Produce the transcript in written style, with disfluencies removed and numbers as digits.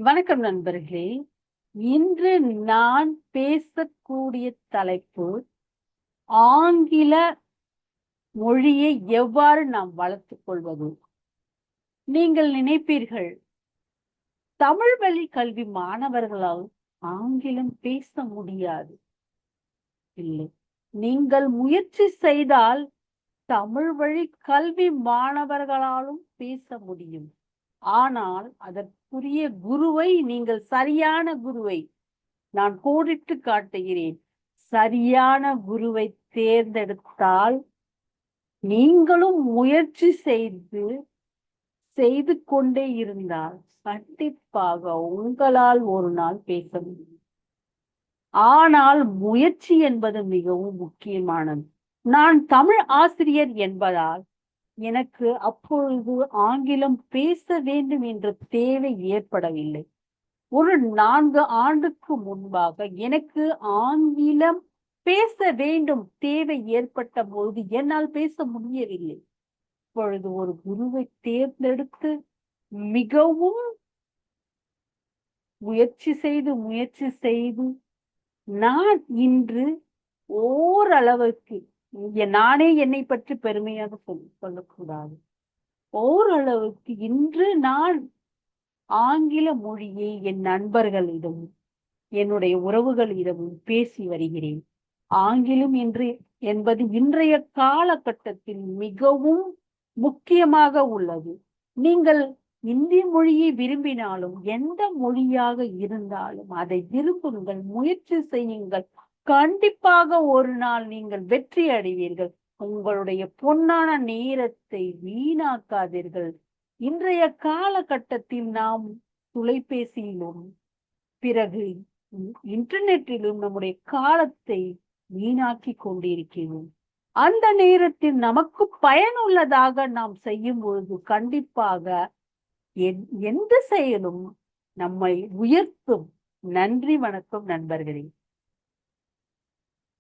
வணக்கம் நண்பர்களே. இன்று நான் பேசக்கூடிய தலைப்பு ஆங்கில மொழியை எவ்வாறு நாம் வளர்த்துக் கொள்வது. நீங்கள் நினைப்பீர்கள், தமிழ் வழி கல்வி மாணவர்களால் ஆங்கிலம் பேச முடியாது. இல்லை, நீங்கள் முயற்சி செய்தால் தமிழ் வழி கல்வி மாணவர்களாலும் பேச முடியும். ஆனால் அதற்குரிய குருவை, நீங்கள் சரியான குருவை, நான் கோடிட்டு காட்டுகிறேன், சரியான குருவை தேர்ந்தெடுத்தால் நீங்களும் முயற்சி செய்து கொண்டே இருந்தால் கண்டிப்பாக உங்களால் ஒரு நாள் பேச முடியும். ஆனால் முயற்சி என்பது மிகவும் முக்கியமானது. நான் தமிழ் ஆசிரியர் என்பதால் எனக்கு அப்பொழுது ஆங்கிலம் பேச வேண்டும் என்ற தேவை ஏற்படவில்லை. ஒரு 4 ஆண்டுக்கு முன்பாக எனக்கு ஆங்கிலம் பேச வேண்டும் தேவை ஏற்பட்ட போது என்னால் பேச முடியவில்லை. இப்பொழுது ஒரு குருவை தேர்ந்தெடுத்து மிகவும் முயற்சி செய்து நான் இன்று ஓரளவுக்கு, நானே என்னை பற்றி பெருமையாக சொல்லக்கூடாது, ஓரளவுக்கு இன்று நான் ஆங்கில மொழியை என் நண்பர்களிடம், என்னுடைய உறவுகளிடமும் பேசி வருகிறேன். ஆங்கிலம் என்பது இன்றைய காலகட்டத்தில் மிகவும் முக்கியமாக உள்ளது. நீங்கள் இந்தி மொழியை விரும்பினாலும் எந்த மொழியாக இருந்தாலும் அதை விரும்புங்கள், முயற்சி செய்யுங்கள். கண்டிப்பாக ஒரு நாள் நீங்கள் வெற்றி அடைவீர்கள். உங்களுடைய பொன்னான நேரத்தை வீணாக்காதீர்கள். இன்றைய காலகட்டத்தில் நாம் தொலைபேசியிலும் பிறகு இன்டர்நெட்டிலும் நம்முடைய காலத்தை வீணாக்கி கொண்டிருக்கிறோம். அந்த நேரத்தில் நமக்கு பயனுள்ளதாக நாம் செய்யும் பொழுது கண்டிப்பாக எந்த செயலும் நம்மை உயர்த்தும். நன்றி, வணக்கம் நண்பர்களே.